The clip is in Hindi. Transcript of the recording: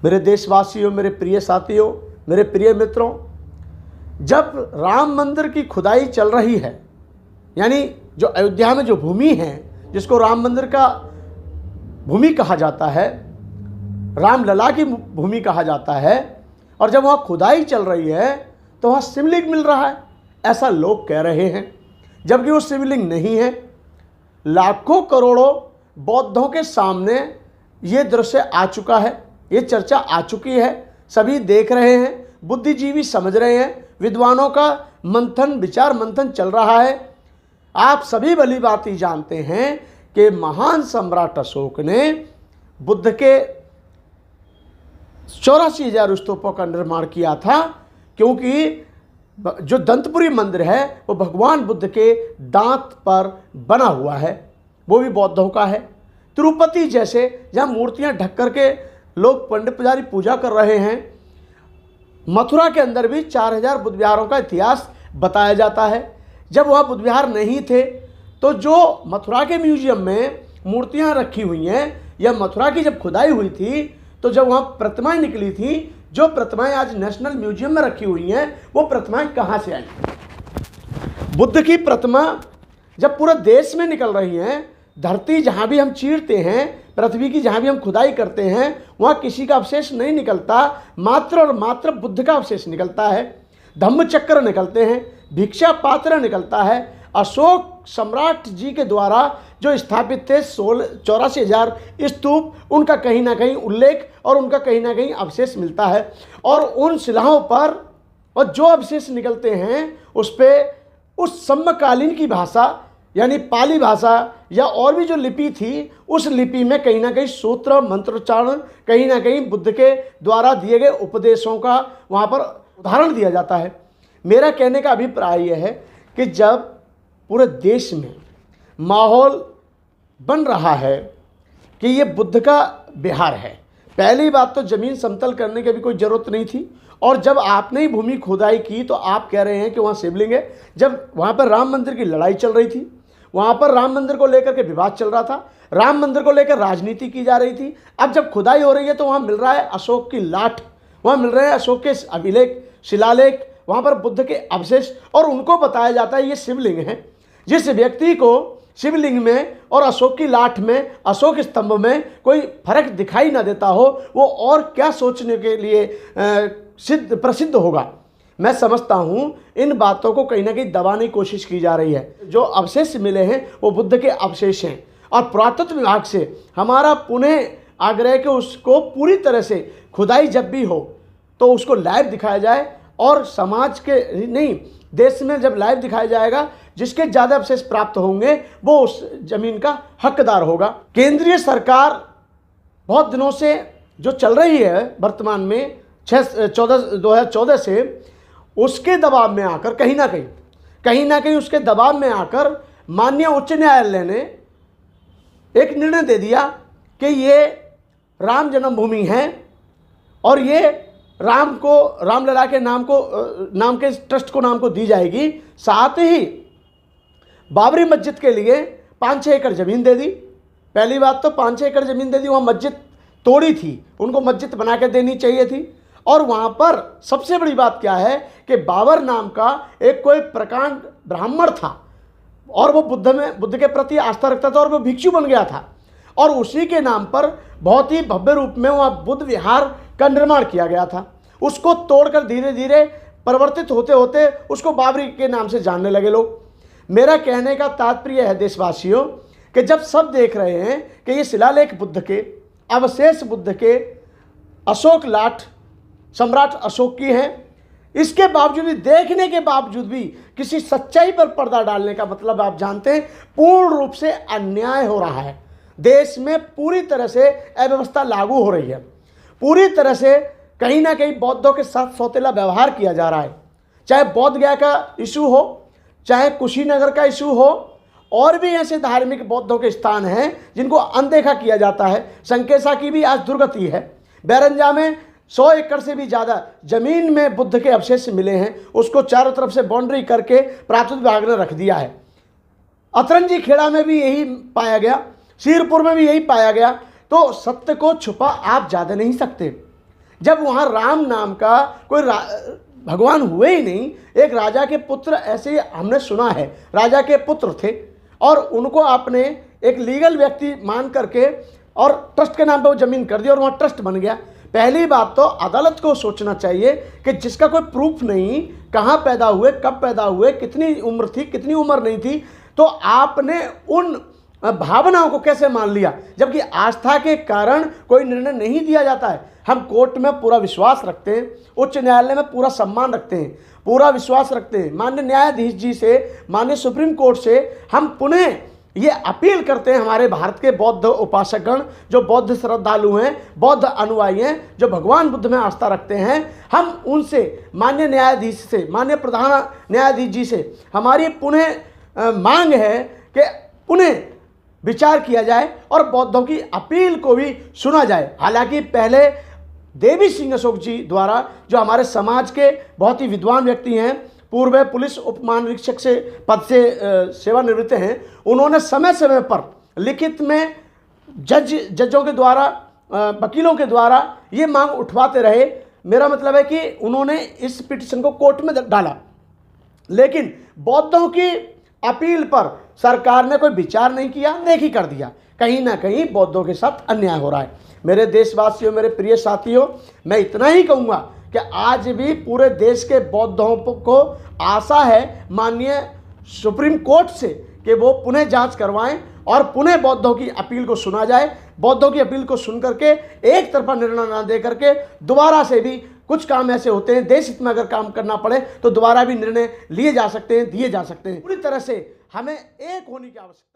मेरे देशवासियों, मेरे प्रिय साथियों, मेरे प्रिय मित्रों, जब राम मंदिर की खुदाई चल रही है, यानी जो अयोध्या में जो भूमि है जिसको राम मंदिर का भूमि कहा जाता है, रामलला की भूमि कहा जाता है, और जब वहाँ खुदाई चल रही है तो वहाँ शिवलिंग मिल रहा है, ऐसा लोग कह रहे हैं, जबकि वो शिवलिंग नहीं है। लाखों करोड़ों बौद्धों के सामने ये दृश्य आ चुका है, ये चर्चा आ चुकी है, सभी देख रहे हैं, बुद्धिजीवी समझ रहे हैं, विद्वानों का मंथन, विचार मंथन चल रहा है। आप सभी भली भांति जानते हैं कि महान सम्राट अशोक ने बुद्ध के 84,000 स्तूपों का निर्माण किया था, क्योंकि जो दंतपुरी मंदिर है वो भगवान बुद्ध के दांत पर बना हुआ है, वो भी बौद्धों का है। तिरुपति जैसे जहाँ मूर्तियाँ ढक करके लोग पंडित पुजारी पूजा कर रहे हैं, मथुरा के अंदर भी 4,000 बुद्ध विहारों का इतिहास बताया जाता है। जब वहाँ बुद्ध विहार नहीं थे तो जो मथुरा के म्यूजियम में मूर्तियाँ रखी हुई हैं, या मथुरा की जब खुदाई हुई थी तो जब वहाँ प्रतिमाएं निकली थी, जो प्रतिमाएं आज नेशनल म्यूजियम में रखी हुई हैं, वो प्रतिमाएं कहाँ से आई? बुद्ध की प्रतिमा जब पूरे देश में निकल रही हैं, धरती जहाँ भी हम चीरते हैं, पृथ्वी की जहाँ भी हम खुदाई करते हैं, वहाँ किसी का अवशेष नहीं निकलता, मात्र और मात्र बुद्ध का अवशेष निकलता है। धम्म चक्र निकलते हैं, भिक्षा पात्र निकलता है। अशोक सम्राट जी के द्वारा जो स्थापित थे 84,000 स्तूप, उनका कहीं ना कहीं उल्लेख और उनका कहीं ना कहीं अवशेष मिलता है। और उन शिलाओं पर और जो अवशेष निकलते हैं उस पर उस समकालीन की भाषा यानी पाली भाषा या और भी जो लिपि थी, उस लिपि में कहीं ना कहीं सूत्र मंत्रोच्चारण, कहीं ना कहीं बुद्ध के द्वारा दिए गए उपदेशों का वहाँ पर उदाहरण दिया जाता है। मेरा कहने का अभिप्राय यह है कि जब पूरे देश में माहौल बन रहा है कि ये बुद्ध का विहार है, पहली बात तो ज़मीन समतल करने की भी कोई ज़रूरत नहीं थी, और जब आपने ही भूमि खुदाई की तो आप कह रहे हैं कि वहाँ शिवलिंग है। जब वहाँ पर राम मंदिर की लड़ाई चल रही थी, वहाँ पर राम मंदिर को लेकर के विवाद चल रहा था, राम मंदिर को लेकर राजनीति की जा रही थी। अब जब खुदाई हो रही है तो वहाँ मिल रहा है अशोक की लाठ, वहाँ मिल रहे हैं अशोक के अभिलेख, शिलालेख, वहाँ पर बुद्ध के अवशेष, और उनको बताया जाता है ये शिवलिंग है। जिस व्यक्ति को शिवलिंग में और अशोक की लाठ में, अशोक स्तंभ में कोई फर्क दिखाई ना देता हो, वो और क्या सोचने के लिए प्रसिद्ध होगा। मैं समझता हूँ इन बातों को कहीं ना कहीं दबाने की कोशिश की जा रही है। जो अवशेष मिले हैं वो बुद्ध के अवशेष हैं, और पुरातत्व विभाग से हमारा पुनः आग्रह कि उसको पूरी तरह से खुदाई जब भी हो तो उसको लाइव दिखाया जाए, और समाज के नहीं, देश में जब लाइव दिखाया जाएगा, जिसके ज़्यादा अवशेष प्राप्त होंगे वो उस जमीन का हकदार होगा। केंद्रीय सरकार बहुत दिनों से जो चल रही है वर्तमान में 2014 से, उसके दबाव में आकर कहीं ना कहीं उसके दबाव में आकर माननीय उच्च न्यायालय ने एक निर्णय दे दिया कि ये राम जन्मभूमि है, और ये रामलला के नाम के ट्रस्ट को नाम को दी जाएगी। साथ ही बाबरी मस्जिद के लिए 5-6 एकड़ ज़मीन दे दी। पहली बात तो 5-6 एकड़ ज़मीन दे दी, वहाँ मस्जिद तोड़ी थी, उनको मस्जिद बना के देनी चाहिए थी। और वहाँ पर सबसे बड़ी बात क्या है कि बाबर नाम का एक कोई प्रकांड ब्राह्मण था, और वो बुद्ध के प्रति आस्था रखता था, और वो भिक्षु बन गया था, और उसी के नाम पर बहुत ही भव्य रूप में वहाँ बुद्ध विहार का निर्माण किया गया था। उसको तोड़कर धीरे धीरे परिवर्तित होते होते उसको बाबरी के नाम से जानने लगे लोग। मेरा कहने का तात्पर्य है देशवासियों कि जब सब देख रहे हैं कि ये शिलालेख बुद्ध के, अवशेष बुद्ध के, अशोक लाठ सम्राट अशोक की है, इसके बावजूद भी, देखने के बावजूद भी किसी सच्चाई पर पर्दा डालने का मतलब आप जानते हैं पूर्ण रूप से अन्याय हो रहा है। देश में पूरी तरह से अव्यवस्था लागू हो रही है, पूरी तरह से कहीं ना कहीं बौद्धों के साथ सौतेला व्यवहार किया जा रहा है। चाहे बोध गया का इशू हो, चाहे कुशीनगर का इशू हो, और भी ऐसे धार्मिक बौद्धों के स्थान हैं जिनको अनदेखा किया जाता है। संकेसा की भी आज दुर्गति है। बैरंजा में 100 एकड़ से भी ज़्यादा ज़मीन में बुद्ध के अवशेष मिले हैं, उसको चारों तरफ से बाउंड्री करके पुरातत्व विभाग ने रख दिया है। अतरंजी खेड़ा में भी यही पाया गया, सीरपुर में भी यही पाया गया। तो सत्य को छुपा आप ज़्यादा नहीं सकते। जब वहाँ राम नाम का कोई भगवान हुए ही नहीं। एक राजा के पुत्र, ऐसे हमने सुना है, राजा के पुत्र थे और उनको आपने एक लीगल व्यक्ति मान करके और ट्रस्ट के नाम पे वो ज़मीन कर दी और वहाँ ट्रस्ट बन गया। पहली बात तो अदालत को सोचना चाहिए कि जिसका कोई प्रूफ नहीं, कहाँ पैदा हुए, कब पैदा हुए, कितनी उम्र थी, कितनी उम्र नहीं थी, तो आपने उन भावनाओं को कैसे मान लिया, जबकि आस्था के कारण कोई निर्णय नहीं दिया जाता है। हम कोर्ट में पूरा विश्वास रखते हैं, उच्च न्यायालय में पूरा सम्मान रखते हैं, पूरा विश्वास रखते हैं। माननीय न्यायाधीश जी से, माननीय सुप्रीम कोर्ट से हम पुनः ये अपील करते हैं, हमारे भारत के बौद्ध उपासकगण, जो बौद्ध श्रद्धालु हैं, बौद्ध अनुयायी हैं, जो भगवान बुद्ध में आस्था रखते हैं, हम उनसे, माननीय न्यायाधीश से, माननीय प्रधान न्यायाधीश जी से हमारी पुनः मांग है कि पुनः विचार किया जाए और बौद्धों की अपील को भी सुना जाए। हालांकि पहले देवी सिंह अशोक जी द्वारा, जो हमारे समाज के बहुत ही विद्वान व्यक्ति हैं, पूर्व पुलिस उप महानिरीक्षक से पद से सेवानिवृत्त हैं, उन्होंने समय समय पर लिखित में जजों के द्वारा, वकीलों के द्वारा ये मांग उठवाते रहे। मेरा मतलब है कि उन्होंने इस पिटीशन को कोर्ट में डाला, लेकिन बौद्धों की अपील पर सरकार ने कोई विचार नहीं किया, नेकी कर दिया। कहीं ना कहीं बौद्धों के साथ अन्याय हो रहा है। मेरे देशवासियों, मेरे प्रिय साथियों, मैं इतना ही कहूँगा कि आज भी पूरे देश के बौद्धों को आशा है माननीय सुप्रीम कोर्ट से कि वो पुनः जांच करवाएं और पुनः बौद्धों की अपील को सुना जाए। बौद्धों की अपील को सुन करके एक तरफा निर्णय ना दे करके दोबारा से भी, कुछ काम ऐसे होते हैं देश हित में अगर काम करना पड़े तो दोबारा भी निर्णय लिए जा सकते हैं, दिए जा सकते हैं। पूरी तरह से हमें एक होने की आवश्यकता है।